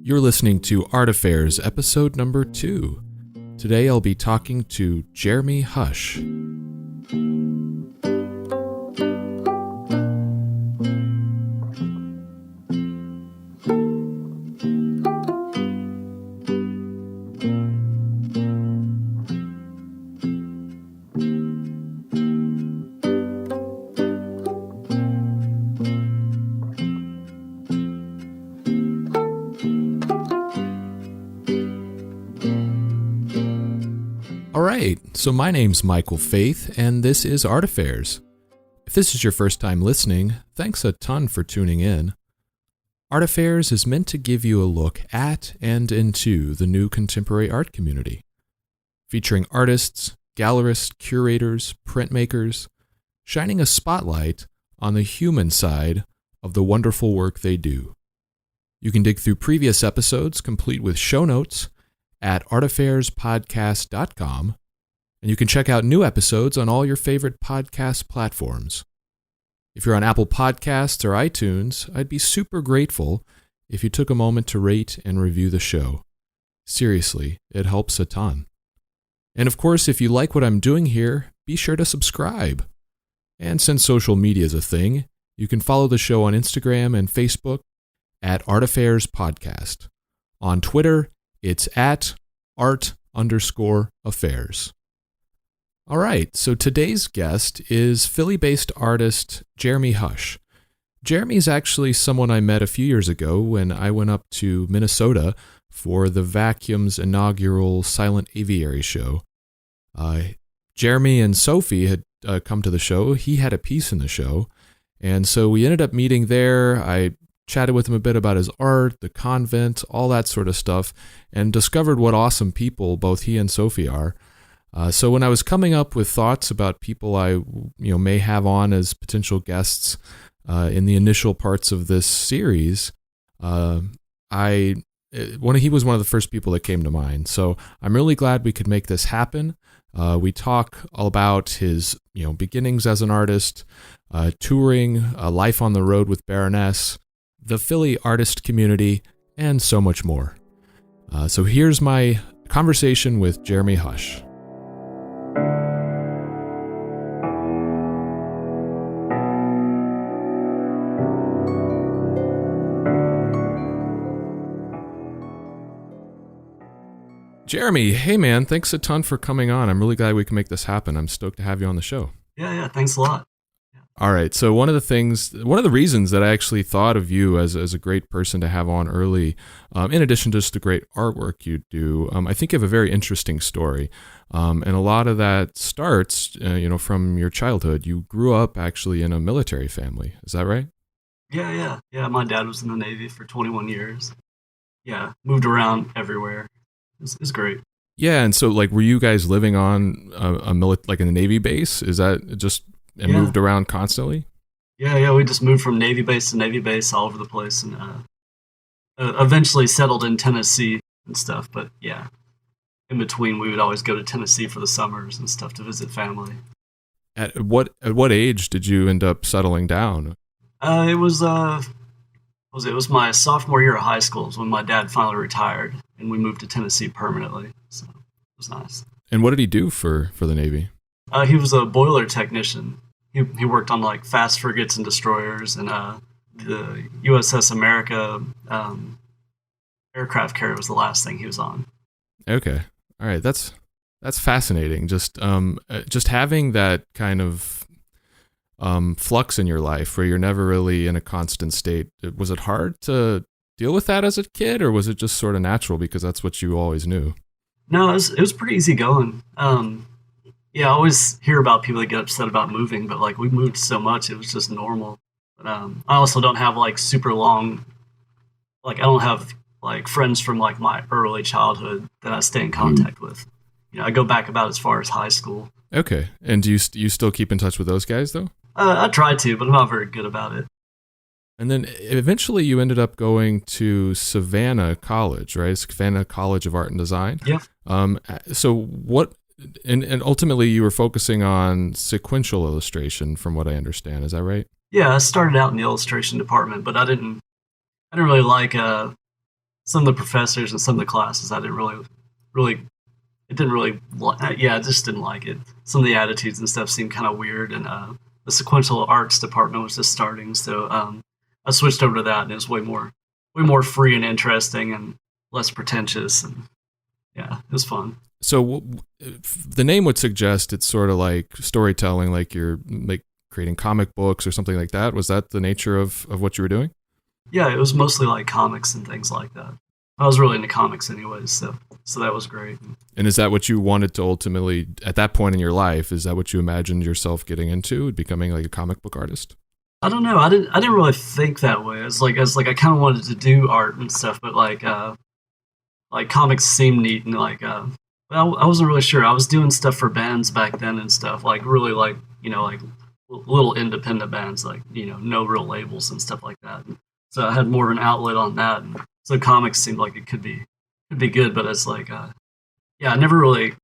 You're listening to Art Affairs, episode number 2. Today I'll be talking to Jeremy Hush. Alright, so my name's Michael Faith, and this is Art Affairs. If this is your first time listening, thanks a ton for tuning in. Art Affairs is meant to give you a look at and into the new contemporary art community, featuring artists, gallerists, curators, printmakers, shining a spotlight on the human side of the wonderful work they do. You can dig through previous episodes, complete with show notes, at artaffairs.podcast.com, and you can check out new episodes on all your favorite podcast platforms. If you're on Apple Podcasts or iTunes, I'd be super grateful if you took a moment to rate and review the show. Seriously, it helps a ton. And of course, if you like what I'm doing here, be sure to subscribe. And since social media is a thing, you can follow the show on Instagram and Facebook at Art Affairs Podcast. On Twitter, it's at art_affairs. All right, so today's guest is Philly-based artist Jeremy Hush. Jeremy's actually someone I met a few years ago when I went up to Minnesota for the Vacuum's inaugural Silent Aviary show. Jeremy and Sophie had come to the show. He had a piece in the show, and so we ended up meeting there. I chatted with him a bit about his art, the Convent, all that sort of stuff, and discovered what awesome people both he and Sophie are. So when I was coming up with thoughts about people I may have on as potential guests in the initial parts of this series, he was one of the first people that came to mind. So I'm really glad we could make this happen. We talk all about his beginnings as an artist, touring, life on the road with Baroness, the Philly artist community, and so much more. So here's my conversation with Jeremy Hush. Jeremy, hey man, thanks a ton for coming on. I'm really glad we can make this happen. I'm stoked to have you on the show. Yeah, thanks a lot. All right, so one of the reasons that I actually thought of you as a great person to have on early, in addition to just the great artwork you do, I think you have a very interesting story, and a lot of that starts, from your childhood. You grew up actually in a military family, is that right? Yeah. My dad was in the Navy for 21 years. Yeah, moved around everywhere. It was great. Yeah, and so were you guys living on in a Navy base? Is that just? And moved around constantly? Yeah, we just moved from Navy base to Navy base all over the place, and eventually settled in Tennessee and stuff. But yeah, in between, we would always go to Tennessee for the summers and stuff to visit family. At what age did you end up settling down? It was my sophomore year of high school is when my dad finally retired, and we moved to Tennessee permanently. So it was nice. And what did he do for the Navy? He was a boiler technician. He worked on fast frigates and destroyers, and the USS America aircraft carrier was the last thing he was on. Okay, all right, that's fascinating. Just having that kind of flux in your life where you're never really in a constant state. Was it hard to deal with that as a kid, or was it just sort of natural because that's what you always knew? No, it was pretty easy going. Yeah, I always hear about people that get upset about moving, but we moved so much, it was just normal. But I also don't have super long, I don't have friends from my early childhood that I stay in contact with. I go back about as far as high school. Okay, and do you still keep in touch with those guys though? I try to, but I'm not very good about it. And then eventually you ended up going to Savannah College, right? Savannah College of Art and Design. Yeah. So what? And ultimately you were focusing on sequential illustration from what I understand. Is that right? Yeah, I started out in the illustration department, but I didn't really like some of the professors and some of the classes I didn't really it didn't really yeah, I just didn't like it. Some of the attitudes and stuff seemed kind of weird, and the sequential arts department was just starting, so I switched over to that, and it was way more free and interesting and less pretentious, and yeah, it was fun. So the name would suggest it's sort of like storytelling, like you're like creating comic books or something like that. Was that the nature of what you were doing? Yeah, it was mostly like comics and things like that. I was really into comics anyways, so that was great. And is that what you wanted to ultimately, at that point in your life, is that what you imagined yourself getting into, becoming like a comic book artist? I don't know. I didn't really think that way. It's like I kind of wanted to do art and stuff, but like comics seemed neat, and well, I wasn't really sure. I was doing stuff for bands back then and stuff, like really like like little independent bands, like no real labels and stuff like that. And so I had more of an outlet on that. And so comics seemed like it could be good, but it's like yeah, I never really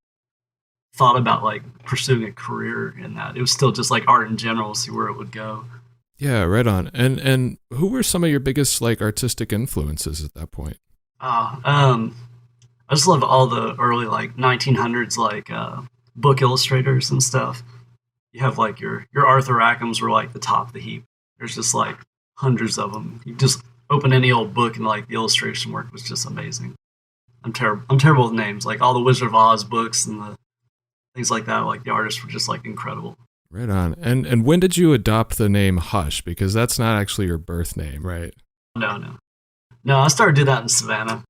thought about like pursuing a career in that. It was still just like art in general, see where it would go. Yeah, right on. And who were some of your biggest like artistic influences at that point? I just love all the early like 1900s like book illustrators and stuff. You have like your Arthur Rackhams were like the top of the heap. There's just like hundreds of them. You just open any old book and like the illustration work was just amazing. I'm terrible with names. Like all the Wizard of Oz books and the things like that. Like the artists were just like incredible. Right on. And when did you adopt the name Hush? Because that's not actually your birth name, right? No. I started doing that in Savannah.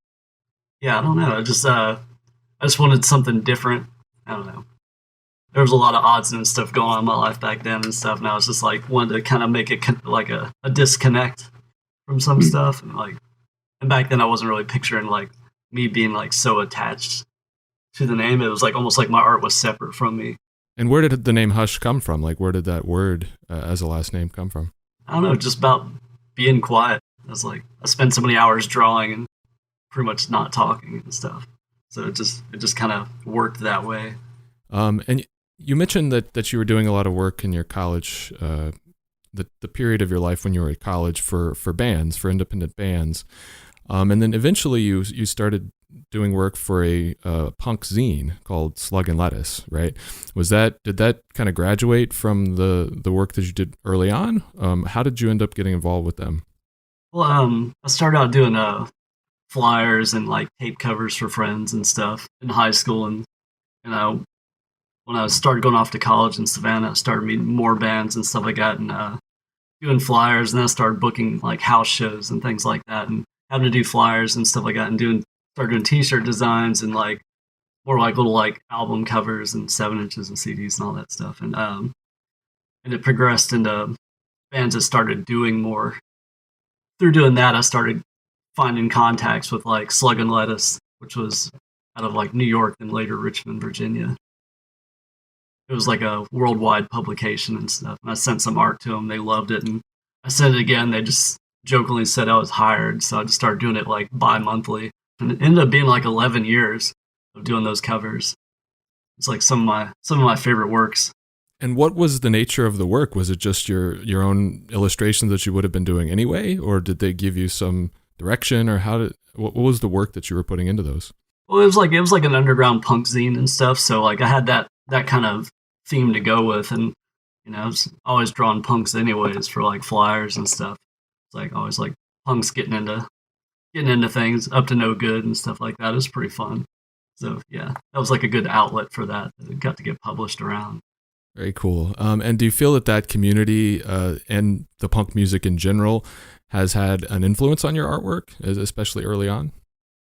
Yeah, I don't know. I just wanted something different. I don't know. There was a lot of odds and stuff going on in my life back then and stuff. And I was just like wanted to kind of make it like a disconnect from some stuff. And back then I wasn't really picturing like me being like so attached to the name. It was like almost like my art was separate from me. And where did the name Hush come from? Like where did that word as a last name come from? I don't know, just about being quiet. I spent so many hours drawing and pretty much not talking and stuff. So it just kind of worked that way. And you mentioned that you were doing a lot of work in your college, the period of your life when you were at college for bands, for independent bands. And then eventually you started doing work for a punk zine called Slug and Lettuce, right? Did that kind of graduate from the work that you did early on? How did you end up getting involved with them? Well, I started out doing flyers and like tape covers for friends and stuff in high school, and when I started going off to college in Savannah, I started meeting more bands and stuff like that, and doing flyers, and then I started booking like house shows and things like that, and having to do flyers and stuff like that, and started doing t-shirt designs and like more like little like album covers and 7-inches and CDs and all that stuff, and it progressed into bands that started doing more. Through doing that, I started finding contacts with like Slug and Lettuce, which was out of like New York and later Richmond, Virginia. It was like a worldwide publication and stuff. And I sent some art to them. They loved it. And I sent it again. They just jokingly said I was hired. So I just started doing it like bi-monthly. And it ended up being like 11 years of doing those covers. It's like some of my favorite works. And what was the nature of the work? Was it just your own illustrations that you would have been doing anyway? Or did they give you some direction, or what was the work that you were putting into those? Well, it was like an underground punk zine and stuff. So like I had that kind of theme to go with, and I was always drawing punks anyways for like flyers and stuff. It's like always like punks getting into things up to no good and stuff like that. It was pretty fun. So yeah, that was like a good outlet for that. It got to get published around. Very cool. And do you feel that community and the punk music in general has had an influence on your artwork, especially early on?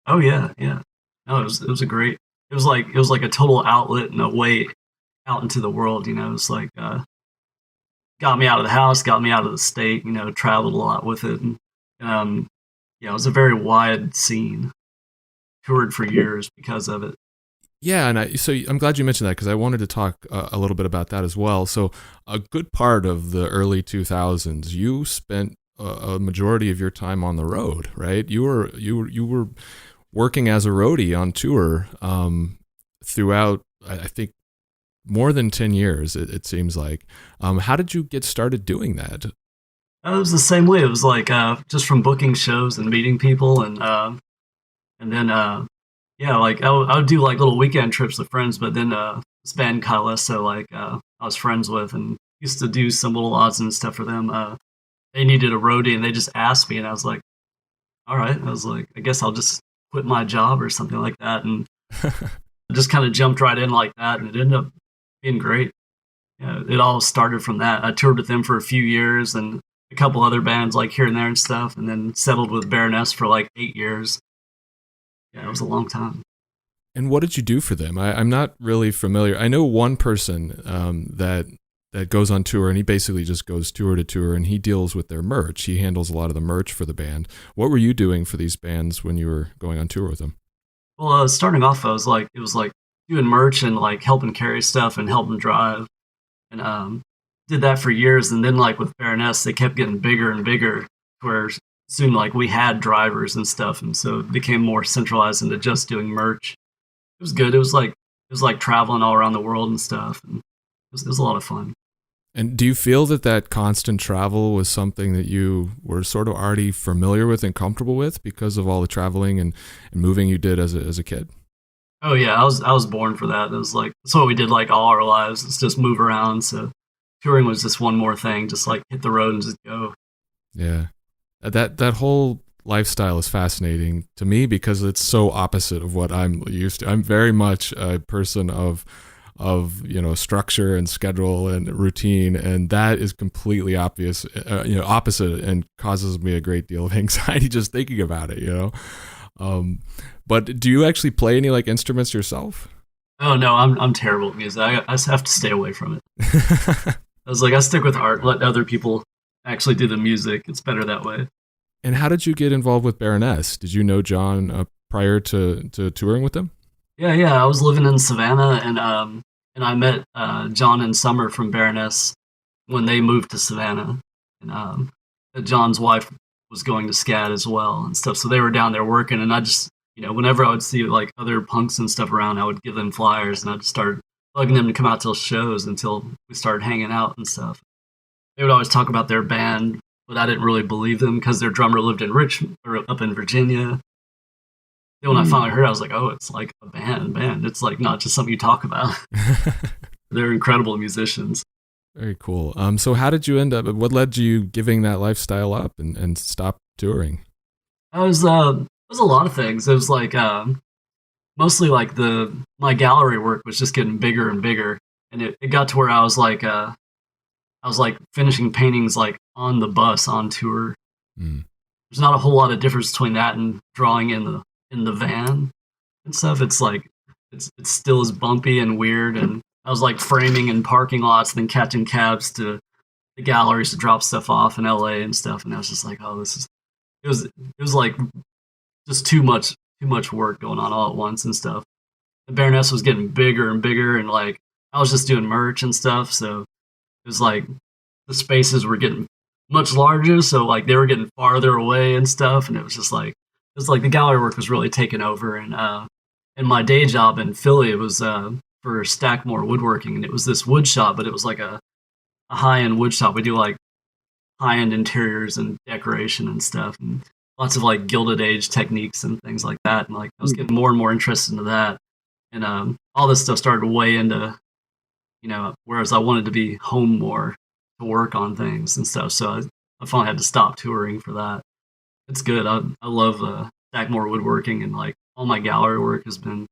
Oh yeah. No, it was a great. It was like a total outlet and a way out into the world. It's like got me out of the house, got me out of the state. Traveled a lot with it, and yeah, it was a very wide scene. Toured for years because of it. Yeah, and so I'm glad you mentioned that, because I wanted to talk a little bit about that as well. So a good part of the early 2000s, you spent a majority of your time on the road, right? You were working as a roadie on tour throughout, I think, more than 10 years, it seems like. How did you get started doing that? It was the same way. It was like just from booking shows and meeting people, and And then yeah, like I would do like little weekend trips with friends, but then this band Kyle like I was friends with and used to do some little odds and stuff for them. They needed a roadie and they just asked me and I was like, all right. I was like, I guess I'll just quit my job or something like that. And I just kind of jumped right in like that and it ended up being great. Yeah, it all started from that. I toured with them for a few years and a couple other bands like here and there and stuff, and then settled with Baroness for like 8 years. Yeah, it was a long time. And what did you do for them? I'm not really familiar. I know one person that goes on tour, and he basically just goes tour to tour, and he deals with their merch. He handles a lot of the merch for the band. What were you doing for these bands when you were going on tour with them? Well, starting off, it was like doing merch and like helping carry stuff and helping drive, and did that for years. And then like with Baroness, they kept getting bigger and bigger, where soon like we had drivers and stuff, and so it became more centralized into just doing merch. It was good. It was like traveling all around the world and stuff, and it was a lot of fun. And do you feel that that constant travel was something that you were sort of already familiar with and comfortable with because of all the traveling and moving you did as a kid? Oh yeah, I was born for that. It was like that's what we did like all our lives. It's just move around. So touring was just one more thing. Just like hit the road and just go. Yeah. That whole lifestyle is fascinating to me because it's so opposite of what I'm used to. I'm very much a person of structure and schedule and routine, and that is completely obvious opposite, and causes me a great deal of anxiety just thinking about it. But do you actually play any like instruments yourself? Oh no, I'm terrible at music. I just have to stay away from it. I was like, I stick with art. Let other people actually do the music. It's better that way. And how did you get involved with Baroness? Did you know John prior to touring with them? Yeah. I was living in Savannah, and I met John and Summer from Baroness when they moved to Savannah, and John's wife was going to SCAD as well and stuff. So they were down there working, and I just whenever I would see like other punks and stuff around, I would give them flyers, and I just started bugging them to come out to shows until we started hanging out and stuff. They would always talk about their band, but I didn't really believe them because their drummer lived in Richmond or up in Virginia. Then when I finally heard, I was like, "Oh, it's like a band. It's like not just something you talk about." They're incredible musicians. Very cool. So how did you end up? What led you giving that lifestyle up and stop touring? It was a lot of things. It was like mostly like my gallery work was just getting bigger and bigger, and it got to where I was like finishing paintings like on the bus on tour. Mm. There's not a whole lot of difference between that and drawing in the van and stuff. It's like it's still as bumpy and weird. And I was like framing in parking lots and then catching cabs to the galleries to drop stuff off in LA and stuff. And I was just like, oh, it was like just too much work going on all at once and stuff. The Baroness was getting bigger and bigger, and like I was just doing merch and stuff, so it was like the spaces were getting much larger, so like they were getting farther away and stuff, and it was like the gallery work was really taking over. And my day job in Philly, it was for Stackmore Woodworking, and it was this wood shop, but it was like a high end wood shop. We do like high end interiors and decoration and stuff, and lots of like Gilded Age techniques and things like that. And like I was getting more and more interested into that, and all this stuff started to weigh into, whereas I wanted to be home more to work on things and stuff. So I finally had to stop touring for that. It's good. I love Stackmore Woodworking, and like all my gallery work has been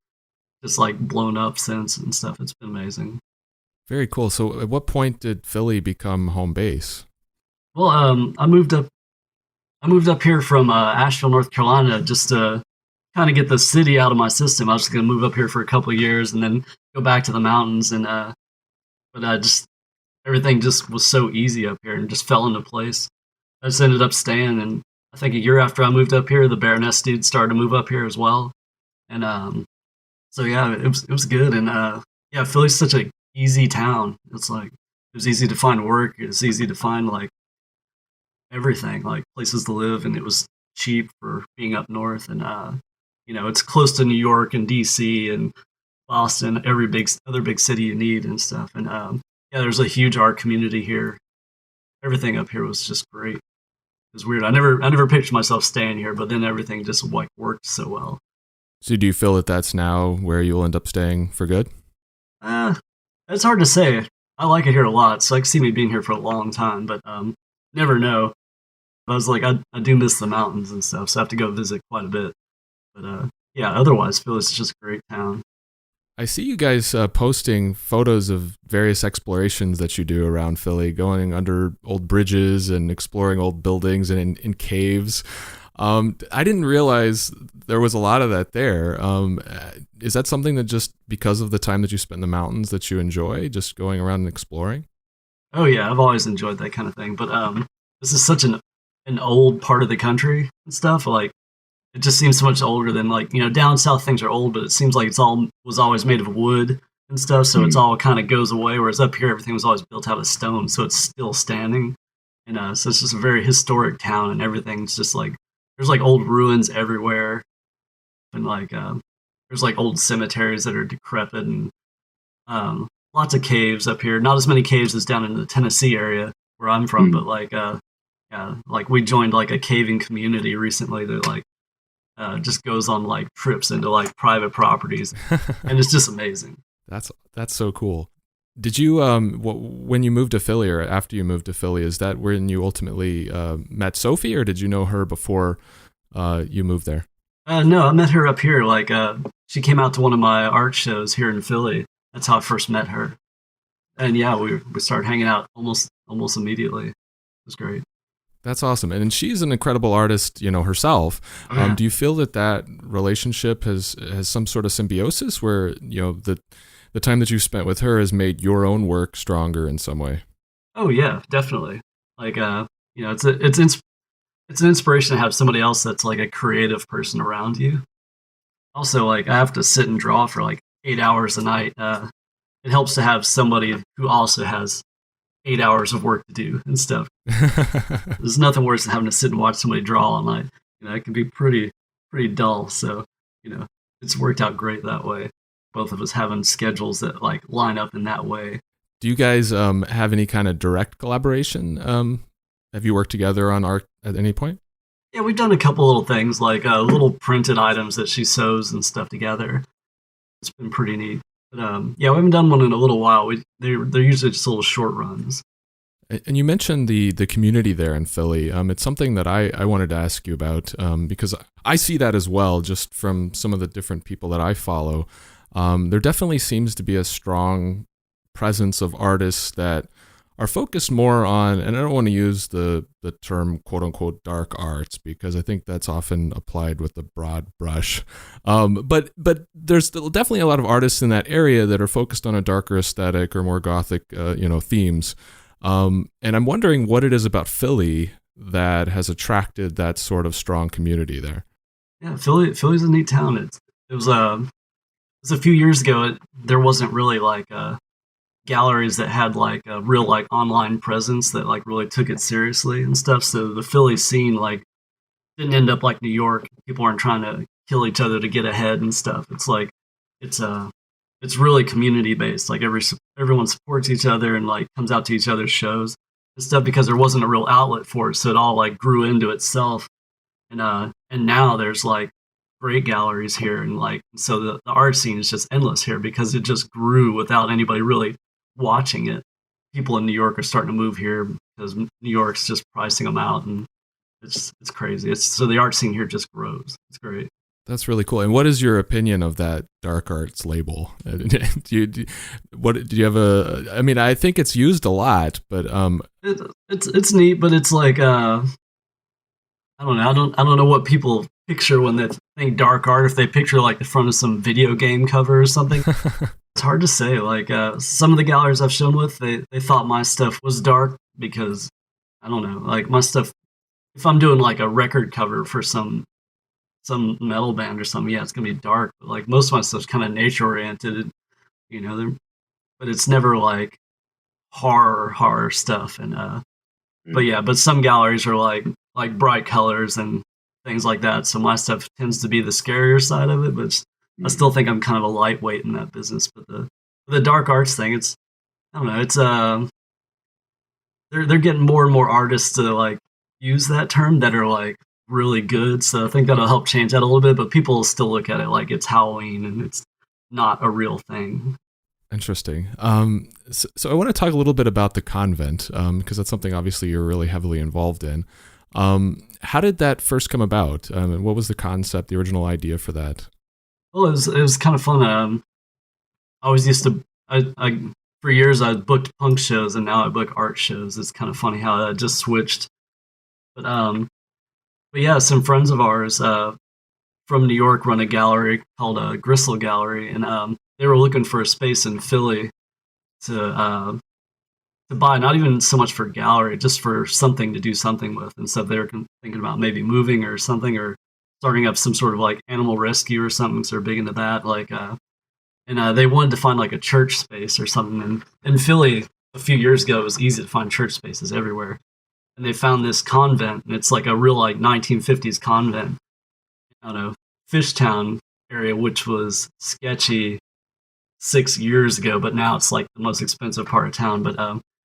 just like blown up since and stuff. It's been amazing. Very cool. So at what point did Philly become home base? Well, I moved up here from Asheville, North Carolina, just to kind of get the city out of my system. I was just going to move up here for a couple of years and then go back to the mountains. And but I just everything just was so easy up here and just fell into place. I just ended up staying, and I think a year after I moved up here, the Baroness dude started to move up here as well. And so yeah, it was good. And yeah, Philly's such a easy town. It's like it was easy to find work. It was easy to find like everything, like places to live, and it was cheap for being up north. And it's close to New York and DC and Boston, every other big city you need and stuff. And yeah, there's a huge art community here. Everything up here was just great. It was weird. I never pictured myself staying here, but then everything just like worked so well. So do you feel that that's now where you'll end up staying for good? Uh, it's hard to say. I like it here a lot, so I can see me being here for a long time, but never know. I was like, I do miss the mountains and stuff, so I have to go visit quite a bit. But yeah, otherwise, Philly's just a great town. I see you guys posting photos of various explorations that you do around Philly, going under old bridges and exploring old buildings and in caves. I didn't realize there was a lot of that there. Is that something that just because of the time that you spend in the mountains that you enjoy, just going around and exploring? Oh yeah, I've always enjoyed that kind of thing. But this is such an old part of the country and stuff. Like it just seems so much older than like down south things are old, but it seems like it's all was always made of wood and stuff. So it's all kind of goes away. Whereas up here, everything was always built out of stone, so it's still standing. And so it's just a very historic town, and everything's just like there's like old ruins everywhere, and like there's like old cemeteries that are decrepit, and lots of caves up here. Not as many caves as down in the Tennessee area where I'm from, but like yeah, like we joined like a caving community recently that like just goes on like trips into like private properties, and it's just amazing. That's so cool. Did you when you moved to Philly or after you moved to Philly, is that when you ultimately met Sophie, or did you know her before you moved there? No, I met her up here. Like she came out to one of my art shows here in Philly. That's how I first met her. And yeah, we started hanging out almost immediately. It was great. That's awesome. And she's an incredible artist, herself. Oh, yeah. Do you feel that relationship has some sort of symbiosis where, the time that you spent with her has made your own work stronger in some way? Oh yeah, definitely. Like it's an inspiration to have somebody else that's like a creative person around you. Also, like I have to sit and draw for like 8 hours a night. It helps to have somebody who also has 8 hours of work to do and stuff. There's nothing worse than having to sit and watch somebody draw all night. It can be pretty dull. So, it's worked out great that way. Both of us having schedules that like line up in that way. Do you guys have any kind of direct collaboration? Have you worked together on art at any point? Yeah, we've done a couple little things like little printed items that she sews and stuff together. It's been pretty neat. But yeah, we haven't done one in a little while. They're usually just little short runs. And you mentioned the community there in Philly. It's something that I wanted to ask you about because I see that as well, just from some of the different people that I follow. There definitely seems to be a strong presence of artists that are focused more on, and I don't want to use the term quote unquote dark arts because I think that's often applied with a broad brush. But there's definitely a lot of artists in that area that are focused on a darker aesthetic or more gothic, themes. And I'm wondering what it is about Philly that has attracted that sort of strong community there. Yeah, Philly's a neat town. It was a few years ago. There wasn't really like galleries that had like a real like online presence that like really took it seriously and stuff. So the Philly scene like didn't end up like New York. People aren't trying to kill each other to get ahead and stuff. It's like it's really community based. Like everyone supports each other and like comes out to each other's shows and stuff because there wasn't a real outlet for it. So it all like grew into itself. And now there's like great galleries here, and like so the art scene is just endless here because it just grew without anybody really watching it. People in New York are starting to move here because New York's just pricing them out, and it's crazy. So the art scene here just grows. It's great. That's really cool. And what is your opinion of that dark arts label? Do you have a? I mean, I think it's used a lot, but it's neat, but it's like I don't know. I don't know what people picture when they think dark art. If they picture like the front of some video game cover or something, it's hard to say. Like some of the galleries I've shown with, they thought my stuff was dark because I don't know. Like my stuff, if I'm doing like a record cover for some metal band or something, yeah, it's gonna be dark. But like most of my stuff's kind of nature oriented, but it's never like horror stuff. And but yeah, but some galleries are like bright colors and things like that. So my stuff tends to be the scarier side of it, but I still think I'm kind of a lightweight in that business. But the dark arts thing, it's I don't know, it's they're getting more and more artists to like use that term that are like really good. So I think that'll help change that a little bit. But people still look at it like it's Halloween and it's not a real thing. Interesting. So I want to talk a little bit about the convent, because that's something obviously you're really heavily involved in. How did that first come about? And what was the concept, the original idea for that? Well, it was kind of fun. I always used to I for years I booked punk shows and now I book art shows. It's kind of funny how that just switched. But but yeah, some friends of ours from New York run a gallery called Gristle Gallery, and they were looking for a space in Philly to uh, to buy, not even so much for gallery, just for something to do something with. And so they were thinking about maybe moving or something, or starting up some sort of like animal rescue or something. So they're big into that. And they wanted to find like a church space or something. And in Philly, a few years ago, it was easy to find church spaces everywhere. And they found this convent, and it's like a real like 1950s convent. I don't know, Fishtown area, which was sketchy 6 years ago, but now it's like the most expensive part of town. But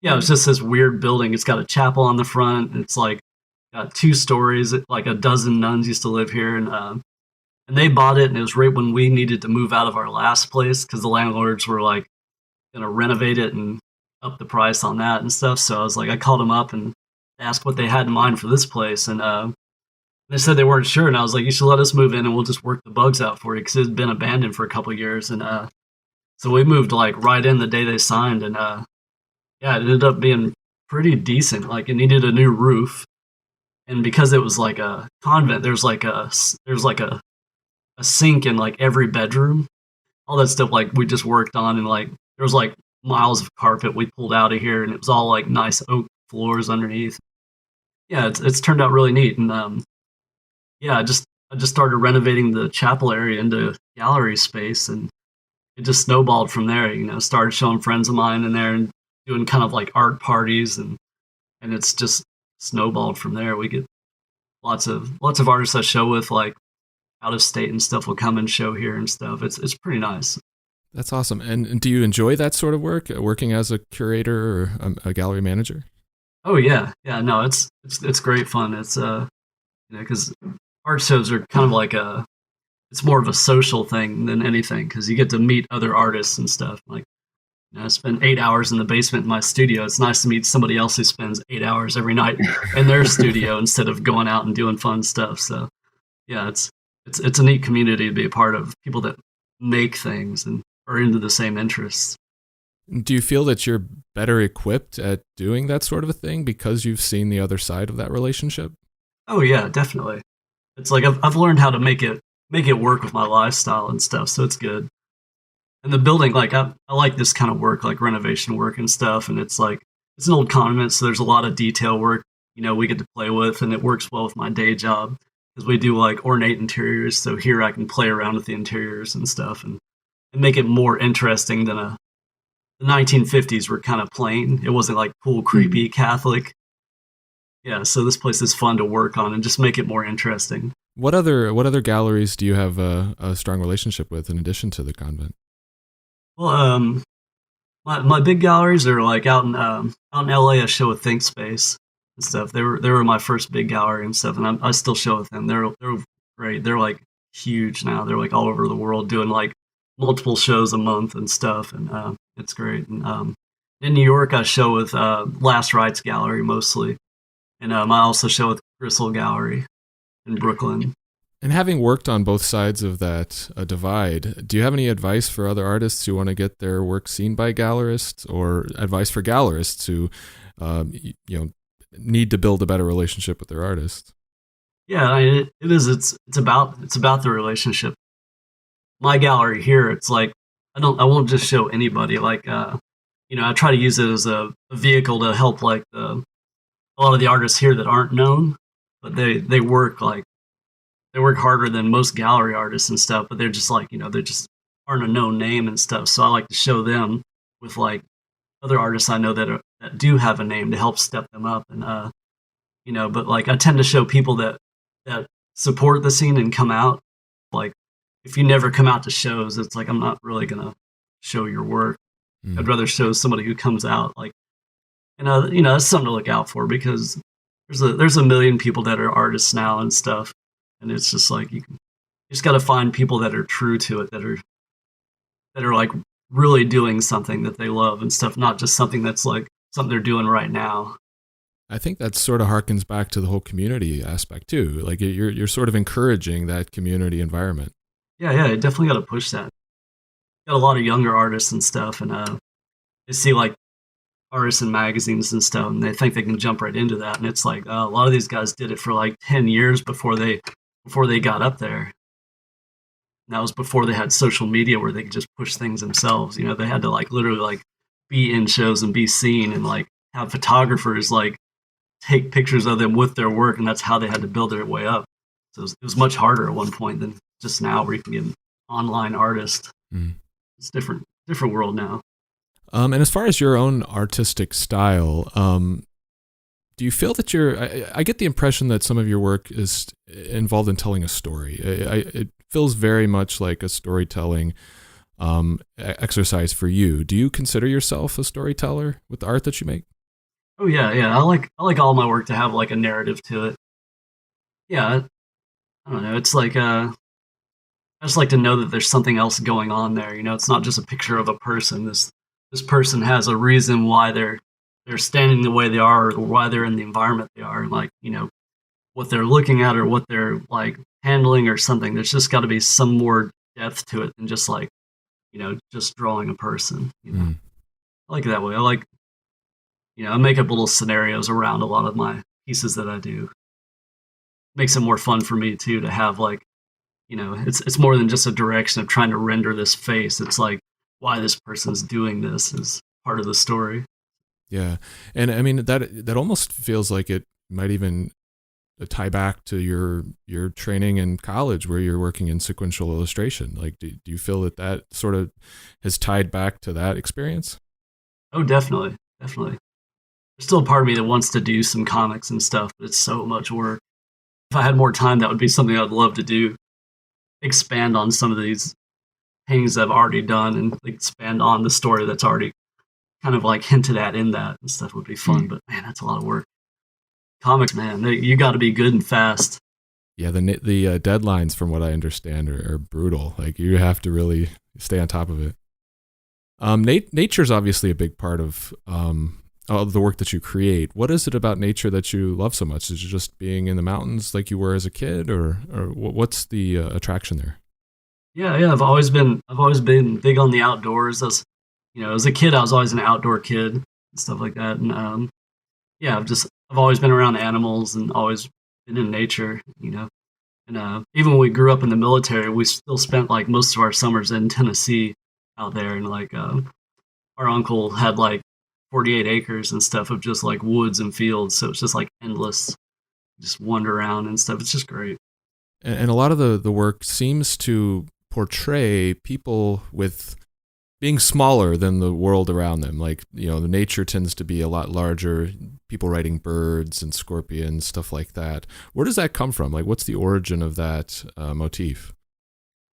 yeah, it's just this weird building. It's got a chapel on the front. It's like got 2 stories. Like a dozen nuns used to live here, and they bought it. And it was right when we needed to move out of our last place because the landlords were like gonna renovate it and up the price on that and stuff. So I was like, I called them up and asked what they had in mind for this place, and they said they weren't sure. And I was like, you should let us move in and we'll just work the bugs out for you because it had been abandoned for a couple of years. And so we moved like right in the day they signed, and yeah, it ended up being pretty decent. Like it needed a new roof, and because it was like a convent, there's like a sink in like every bedroom. All that stuff like we just worked on, and like there was like miles of carpet we pulled out of here, and it was all like nice oak floors underneath. Yeah, it's turned out really neat, and yeah, I just started renovating the chapel area into gallery space, and it just snowballed from there. You know, started showing friends of mine in there and doing kind of like art parties, and it's just snowballed from there. We get lots of artists I show with, like out of state and stuff, will come and show here and stuff. It's pretty nice. That's awesome. And do you enjoy that sort of work, working as a curator or a gallery manager? Oh yeah, yeah. No, it's great fun. It's because art shows are kind of like it's more of a social thing than anything because you get to meet other artists and stuff. Like, I spend 8 hours in the basement in my studio. It's nice to meet somebody else who spends 8 hours every night in their studio instead of going out and doing fun stuff. So yeah, it's a neat community to be a part of. People that make things and are into the same interests. Do you feel that you're better equipped at doing that sort of a thing because you've seen the other side of that relationship? Oh yeah, definitely. It's like I've learned how to make it work with my lifestyle and stuff, so it's good. And the building, like I like this kind of work, like renovation work and stuff. And it's like it's an old convent, so there's a lot of detail work. We get to play with, and it works well with my day job because we do like ornate interiors. So here I can play around with the interiors and stuff, and make it more interesting than the 1950s were kind of plain. It wasn't like cool, creepy Catholic. Yeah, so this place is fun to work on and just make it more interesting. What other galleries do you have a strong relationship with in addition to the convent? Well, my big galleries are like out in LA. I show with Think Space and stuff. They were my first big gallery and stuff, and I still show with them. They're great. They're like huge now. They're like all over the world doing like multiple shows a month and stuff, and it's great. And in New York, I show with Last Rites Gallery mostly, and I also show with Gristle Gallery in Brooklyn. And having worked on both sides of that divide, do you have any advice for other artists who want to get their work seen by gallerists, or advice for gallerists who, need to build a better relationship with their artists? Yeah, it is. It's about the relationship. My gallery here, it's like I won't just show anybody. Like I try to use it as a vehicle to help like a lot of the artists here that aren't known, but they work like. They work harder than most gallery artists and stuff, but they're just like, they just aren't a known name and stuff. So I like to show them with like other artists I know that do have a name to help step them up. And, but like I tend to show people that support the scene and come out. Like if you never come out to shows, it's like, I'm not really going to show your work. I'd rather show somebody who comes out like, that's something to look out for because there's a million people that are artists now and stuff, and it's just like you just got to find people that are true to it, that are like really doing something that they love and stuff, not just something that's like something they're doing right now. I think that sort of harkens back to the whole community aspect too. Like you're sort of encouraging that community environment. Yeah, yeah, you definitely got to push that. Got a lot of younger artists and stuff, and they see like artists in magazines and stuff, and they think they can jump right into that. And it's like a lot of these guys did it for like 10 years before they got up there. And that was before they had social media where they could just push things themselves. You know, they had to like literally like be in shows and be seen and like have photographers like take pictures of them with their work, and that's how they had to build their way up. So it was much harder at one point than just now, where you can be an online artist. Mm. It's different world now. And as far as your own artistic style, do you feel that I get the impression that some of your work is involved in telling a story. It feels very much like a storytelling exercise for you. Do you consider yourself a storyteller with the art that you make? Oh yeah, yeah. I like all my work to have like a narrative to it. Yeah, I don't know. It's like I just like to know that there's something else going on there. You know, it's not just a picture of a person. This person has a reason why they're standing the way they are, or why they're in the environment they are, and like, you know, what they're looking at or what they're like handling or something. There's just got to be some more depth to it than just like, you know, just drawing a person. You know, I like it that way. I like, you know, I make up little scenarios around a lot of my pieces that I do. Makes it more fun for me too to have like, you know, it's more than just a direction of trying to render this face. It's like why this person's doing this is part of the story. Yeah, and I mean that almost feels like it might even tie back to your training in college where you're working in sequential illustration. Like, do you feel that sort of has tied back to that experience? Oh, definitely, definitely. There's still a part of me that wants to do some comics and stuff, but it's so much work. If I had more time, that would be something I'd love to do. Expand on some of these things I've already done and expand on the story that's already kind of like hinted at in that and stuff would be fun. But man, that's a lot of work. Comics, man, you got to be good and fast. Yeah, the deadlines, from what I understand, are brutal. Like you have to really stay on top of it. Nature's obviously a big part of the work that you create. What is it about nature that you love so much? Is it just being in the mountains like you were as a kid, or what's the attraction there? Yeah, yeah. I've always been big on the outdoors. As a kid, I was always an outdoor kid and stuff like that. And yeah, I've always been around animals and always been in nature. You know, and even when we grew up in the military, we still spent like most of our summers in Tennessee out there, and like our uncle had like 48 acres and stuff of just like woods and fields. So it's just like endless, just wander around and stuff. It's just great. And a lot of the work seems to portray people with being smaller than the world around them. Like, you know, the nature tends to be a lot larger, people writing birds and scorpions, stuff like that. Where does that come from? Like, what's the origin of that motif?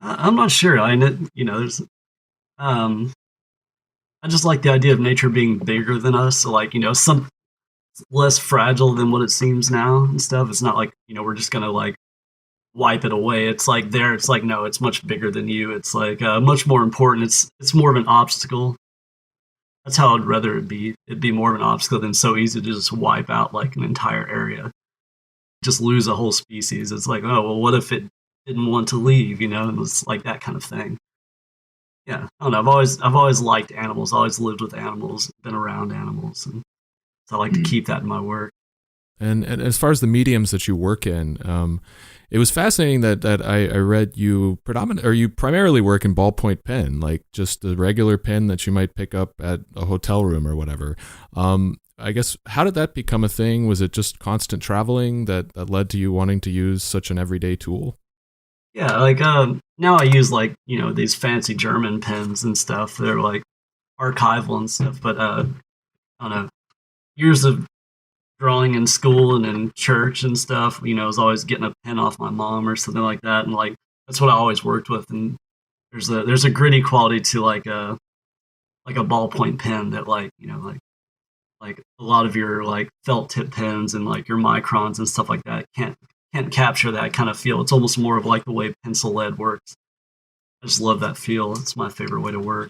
I'm not sure. There's I just like the idea of nature being bigger than us. So like, some less fragile than what it seems now and stuff. It's not like, we're just gonna like wipe it away. It's like there. It's like no, it's much bigger than you. It's like much more important. It's more of an obstacle. That's how I'd rather it be. It'd be more of an obstacle than so easy to just wipe out like an entire area, just lose a whole species. It's like, oh well, what if it didn't want to leave? And it's like that kind of thing. Yeah, I don't know. I've always liked animals. Always lived with animals. Been around animals, and so I like to keep that in my work. And as far as the mediums that you work in, it was fascinating that I read you you primarily work in ballpoint pen, like just the regular pen that you might pick up at a hotel room or whatever. I guess, how did that become a thing? Was it just constant traveling that led to you wanting to use such an everyday tool? Yeah, like now I use like these fancy German pens and stuff. They're like archival and stuff. But I don't know, years of drawing in school and in church and stuff. I was always getting a pen off my mom or something like that, and like that's what I always worked with. And there's a gritty quality to like a ballpoint pen that like like a lot of your like felt tip pens and like your microns and stuff like that can't capture that kind of feel. It's almost more of like the way pencil lead works. I just love that feel. It's my favorite way to work.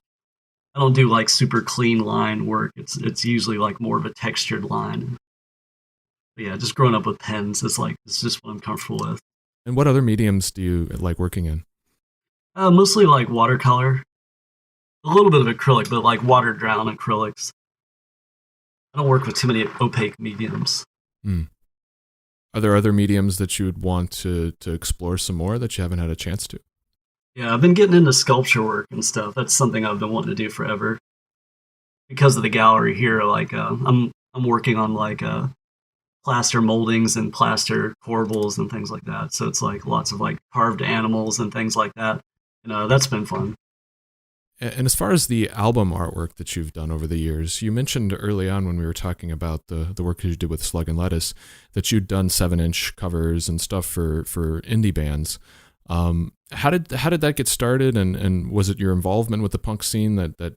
I don't do like super clean line work. It's usually like more of a textured line. But yeah, just growing up with pens, it's just what I'm comfortable with. And what other mediums do you like working in? Mostly like watercolor, a little bit of acrylic, but like water drown acrylics. I don't work with too many opaque mediums. Mm. Are there other mediums that you would want to explore some more that you haven't had a chance to? Yeah, I've been getting into sculpture work and stuff. That's something I've been wanting to do forever. Because of the gallery here, like I'm working on like plaster moldings and plaster corbels and things like that. So it's like lots of like carved animals and things like that. And that's been fun. And as far as the album artwork that you've done over the years, you mentioned early on when we were talking about the work that you did with Slug and Lettuce that you'd done 7-inch covers and stuff for indie bands. How did that get started, and was it your involvement with the punk scene that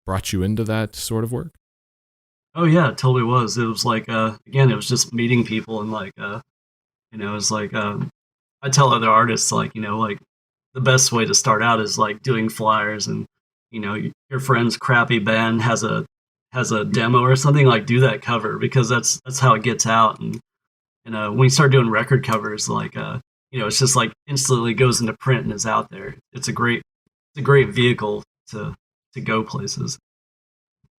brought you into that sort of work? Oh yeah, it totally was. It was like again, it was just meeting people and like it was like I tell other artists like like the best way to start out is like doing flyers and your friend's crappy band has a demo or something, like do that cover because that's how it gets out. And when you start doing record covers, like it's just like instantly goes into print and is out there. It's a great vehicle to go places,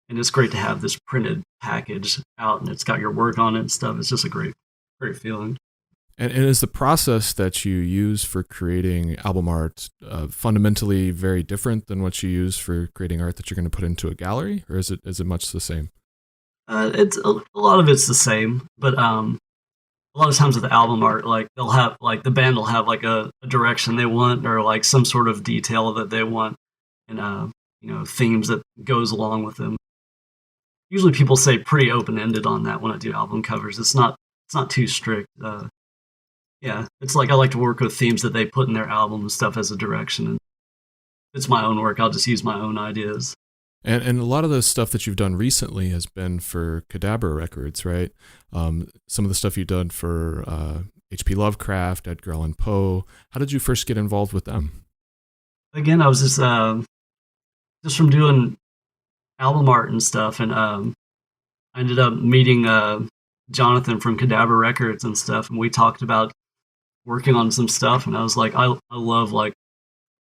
and it's great to have this printed package out and it's got your work on it and stuff. It's just a great feeling. And is the process that you use for creating album art fundamentally very different than what you use for creating art that you're going to put into a gallery, or is it much the same? It's a lot of it's the same, but a lot of times with the album art, like they'll have like the band will have like a direction they want or like some sort of detail that they want, and themes that goes along with them. Usually, people say pretty open ended on that when I do album covers. It's not too strict. Yeah, it's like I like to work with themes that they put in their album and stuff as a direction. And if it's my own work, I'll just use my own ideas. And a lot of the stuff that you've done recently has been for Cadabra Records, right? Some of the stuff you've done for H.P. Lovecraft, Edgar Allan Poe. How did you first get involved with them? Again, I was just from doing album art and stuff, and I ended up meeting Jonathan from Cadabra Records and stuff, and we talked about working on some stuff, and I was like, I love like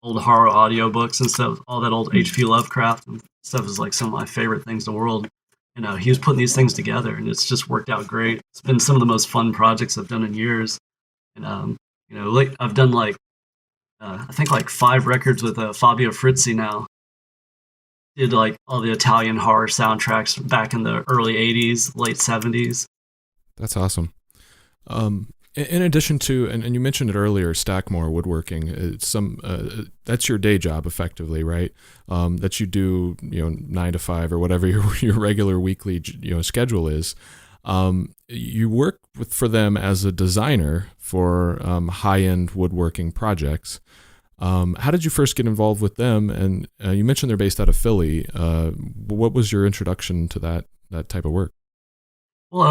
old horror audiobooks and stuff. All that old H.P. Lovecraft and stuff is like some of my favorite things in the world. And he was putting these things together, and it's just worked out great. It's been some of the most fun projects I've done in years. And like I've done like I think like 5 records with Fabio Frizzi now. Did like all the Italian horror soundtracks back in the early '80s, late '70s. That's awesome. In addition to, and you mentioned it earlier, Stackmore Woodworking. That's your day job, effectively, right? That you do, 9 to 5 or whatever your regular weekly, schedule is. You work for them as a designer for high-end woodworking projects. How did you first get involved with them? And you mentioned they're based out of Philly. What was your introduction to that type of work? Well,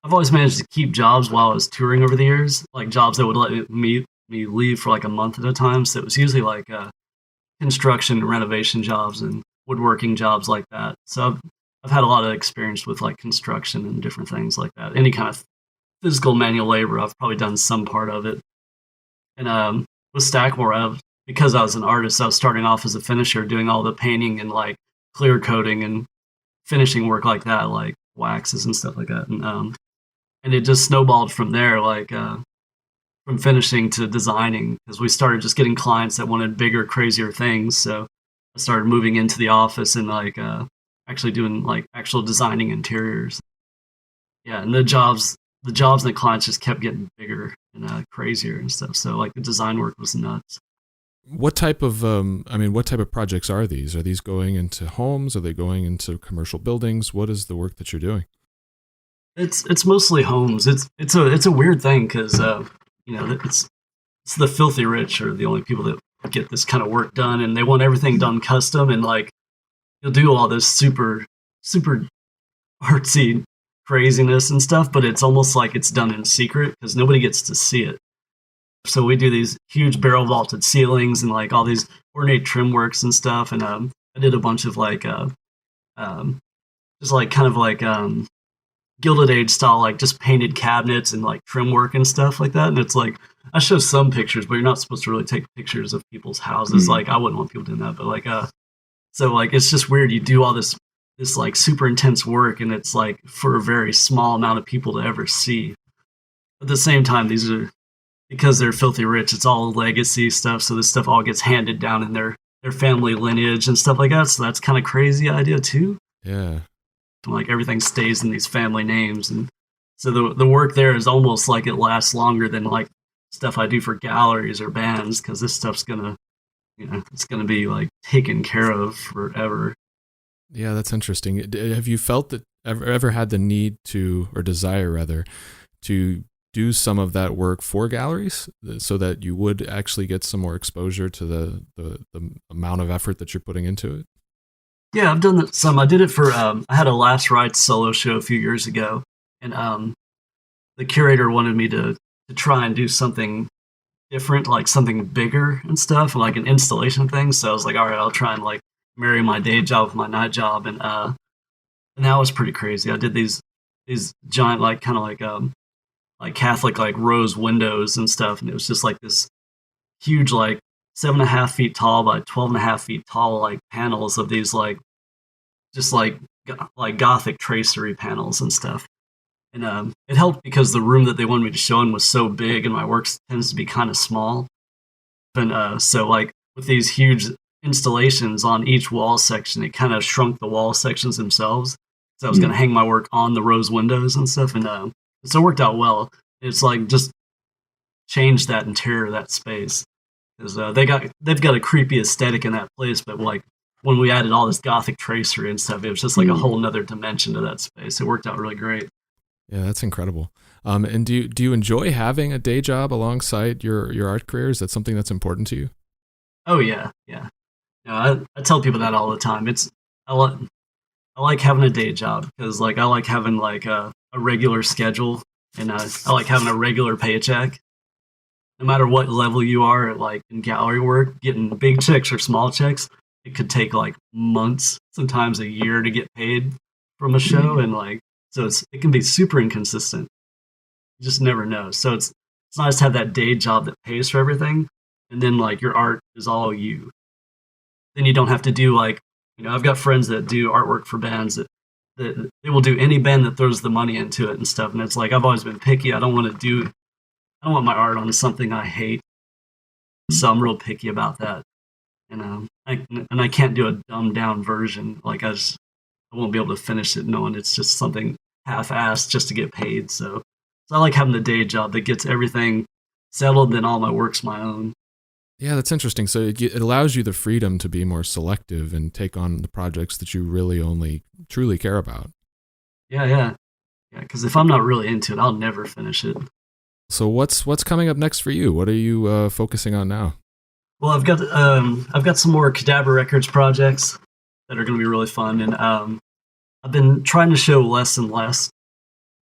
I've always managed to keep jobs while I was touring over the years, like jobs that would let me leave for like a month at a time. So it was usually like construction, renovation jobs, and woodworking jobs like that. So I've had a lot of experience with like construction and different things like that. Any kind of physical manual labor, I've probably done some part of it. And with Stackmore, because I was an artist, I was starting off as a finisher, doing all the painting and like clear coating and finishing work like that, like waxes and stuff like that. And it just snowballed from there, like from finishing to designing, because we started just getting clients that wanted bigger, crazier things. So I started moving into the office and like actually doing like actual designing interiors. Yeah, and the jobs and the clients just kept getting bigger and crazier and stuff. So like the design work was nuts. What type of projects are these? Are these going into homes? Are they going into commercial buildings? What is the work that you're doing? It's mostly homes. It's a weird thing because it's the filthy rich are the only people that get this kind of work done, and they want everything done custom, and like you'll do all this super artsy craziness and stuff, but it's almost like it's done in secret because nobody gets to see it. So we do these huge barrel vaulted ceilings and like all these ornate trim works and stuff. And I did a bunch of like just like kind of like Gilded Age style, like just painted cabinets and like trim work and stuff like that. And it's like I show some pictures, but you're not supposed to really take pictures of people's houses. Like I wouldn't want people doing that, but like so like it's just weird. You do all this like super intense work, and it's like for a very small amount of people to ever see. At the same time, these are because they're filthy rich. It's all legacy stuff, so this stuff all gets handed down in their family lineage and stuff like that. So that's kind of crazy idea too. Yeah. Like everything stays in these family names, and so the work there is almost like it lasts longer than like stuff I do for galleries or bands, because this stuff's gonna, it's gonna be like taken care of forever. Yeah, that's interesting. Have you felt that ever had the need to, or desire rather, to do some of that work for galleries so that you would actually get some more exposure to the amount of effort that you're putting into it? Yeah, I've done that some. I did it for, I had a Last Rites solo show a few years ago, and the curator wanted me to try and do something different, like something bigger and stuff, like an installation thing. So I was like, all right, I'll try and like marry my day job with my night job, and that was pretty crazy. I did these giant, like kind of like Catholic like rose windows and stuff, and it was just like this huge like 7.5 feet tall by 12.5 feet tall like panels of these like just like Gothic tracery panels and stuff. And it helped because the room that they wanted me to show in was so big, and my work tends to be kind of small. And so like with these huge installations on each wall section, it kind of shrunk the wall sections themselves. So I was going to hang my work on the rose windows and stuff, and so it worked out well. It's like just changed that interior of that space. Because they've got a creepy aesthetic in that place, but like when we added all this Gothic tracery and stuff, it was just like a whole nother dimension to that space. It worked out really great. Yeah, that's incredible. And do you enjoy having a day job alongside your art career? Is that something that's important to you? Oh yeah. I tell people that all the time. I like having a day job because like I like having like a regular schedule, and I like having a regular paycheck. No matter what level you are at, like in gallery work, getting big checks or small checks, it could take like months, sometimes a year to get paid from a show, and like so it can be super inconsistent. You just never know. So it's nice to have that day job that pays for everything, and then like your art is all you. Then you don't have to do like I've got friends that do artwork for bands that they will do any band that throws the money into it and stuff, and it's like I've always been picky. I don't want my art on something I hate, so I'm real picky about that. And I can't do a dumbed down version. Like I won't be able to finish it knowing it's just something half-assed just to get paid. So I like having the day job that gets everything settled, then all my work's my own. Yeah, that's interesting. So it allows you the freedom to be more selective and take on the projects that you really only truly care about. Yeah. Because if I'm not really into it, I'll never finish it. So what's coming up next for you? What are you focusing on now? Well, I've got some more Cadabra Records projects that are going to be really fun, and I've been trying to show less and less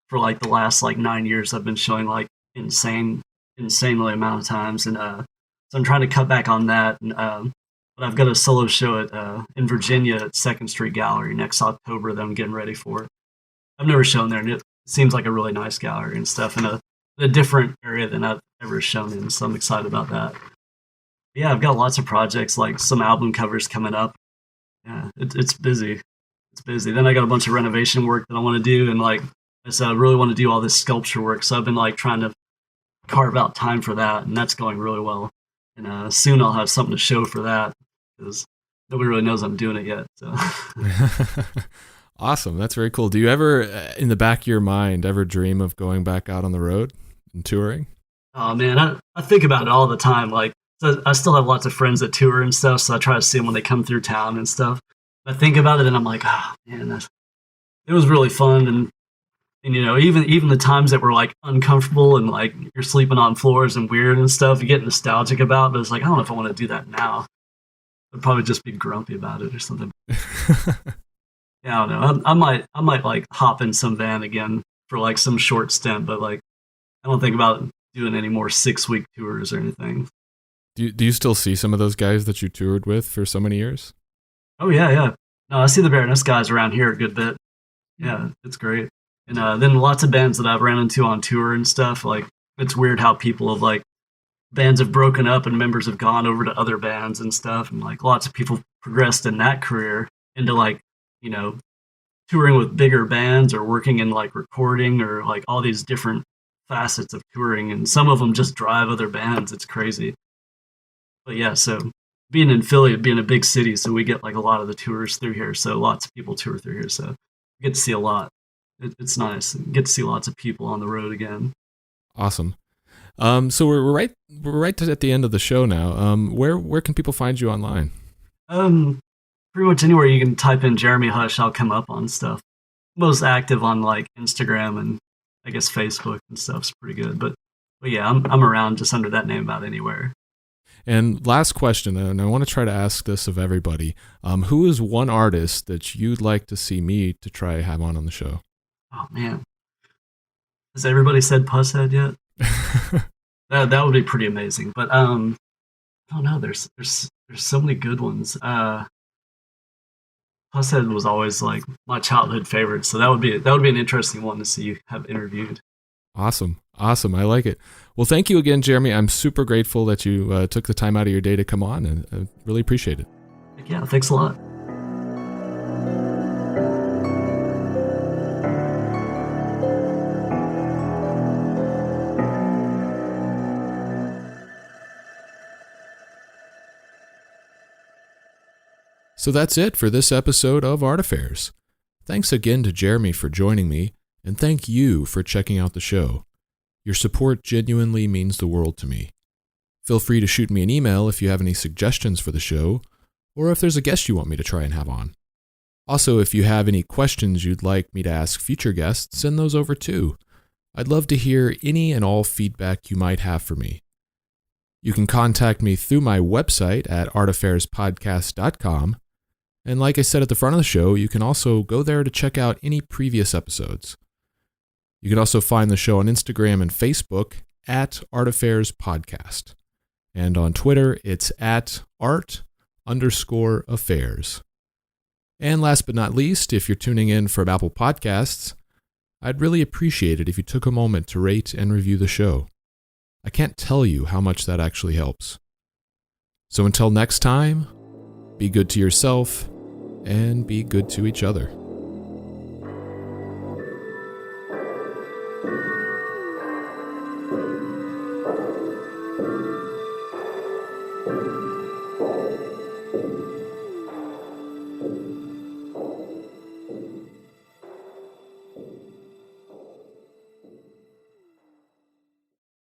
for like the last like 9 years. I've been showing like insanely amount of times, and so I'm trying to cut back on that. And but I've got a solo show in Virginia at Second Street Gallery next October that I'm getting ready for. I've never shown there, and it seems like a really nice gallery and stuff, and a different area than I've ever shown in, so I'm excited about that. Yeah, I've got lots of projects, like some album covers coming up. Yeah, it's busy. It's busy. Then I got a bunch of renovation work that I want to do, and like I said, I really want to do all this sculpture work, so I've been like trying to carve out time for that, and that's going really well. And soon I'll have something to show for that, because nobody really knows I'm doing it yet. So. Awesome. That's very cool. Do you ever, in the back of your mind, ever dream of going back out on the road and touring? Oh man, I think about it all the time. Like, so I still have lots of friends that tour and stuff, so I try to see them when they come through town and stuff. I think about it, and I'm like, oh man, it was really fun. And even the times that were like uncomfortable and like you're sleeping on floors and weird and stuff, you get nostalgic about. But it's like I don't know if I want to do that now. I'd probably just be grumpy about it or something. Yeah, I don't know. I might like hop in some van again for like some short stint, but like I don't think about doing any more 6 week tours or anything. Do you still see some of those guys that you toured with for so many years? Oh yeah, yeah. No, I see the Baroness guys around here a good bit. Yeah, it's great. And then lots of bands that I've ran into on tour and stuff. Like it's weird how people have like bands have broken up and members have gone over to other bands and stuff, and like lots of people progressed in that career into like you know touring with bigger bands or working in like recording or like all these different facets of touring, and some of them just drive other bands. It's crazy. But yeah, so being in Philly, being a big city, so we get like a lot of the tours through here. So lots of people tour through here, so we get to see a lot. It's nice. Get to see lots of people on the road again. Awesome. So we're right at the end of the show now. Where can people find you online? Um, Pretty much anywhere you can type in Jeremy Hush, I'll come up on stuff. Most active on like Instagram and I guess Facebook and stuff's pretty good. But yeah, I'm around just under that name about anywhere. And last question, and I want to try to ask this of everybody. Who is one artist that you'd like to see me to try have on the show? Oh man, has everybody said Pusshead yet? That would be pretty amazing. But I don't know. There's so many good ones. Pusshead was always like my childhood favorite, so that would be an interesting one to see you have interviewed. Awesome. I like it. Well, thank you again, Jeremy. I'm super grateful that you took the time out of your day to come on, and I really appreciate it. Yeah, thanks a lot. So that's it for this episode of Art Affairs. Thanks again to Jeremy for joining me, and thank you for checking out the show. Your support genuinely means the world to me. Feel free to shoot me an email if you have any suggestions for the show, or if there's a guest you want me to try and have on. Also, if you have any questions you'd like me to ask future guests, send those over too. I'd love to hear any and all feedback you might have for me. You can contact me through my website at artaffairs.podcast.com. And like I said at the front of the show, you can also go there to check out any previous episodes. You can also find the show on Instagram and Facebook at Art Affairs Podcast. And on Twitter, it's at art_affairs. And last but not least, if you're tuning in from Apple Podcasts, I'd really appreciate it if you took a moment to rate and review the show. I can't tell you how much that actually helps. So until next time, be good to yourself and be good to each other.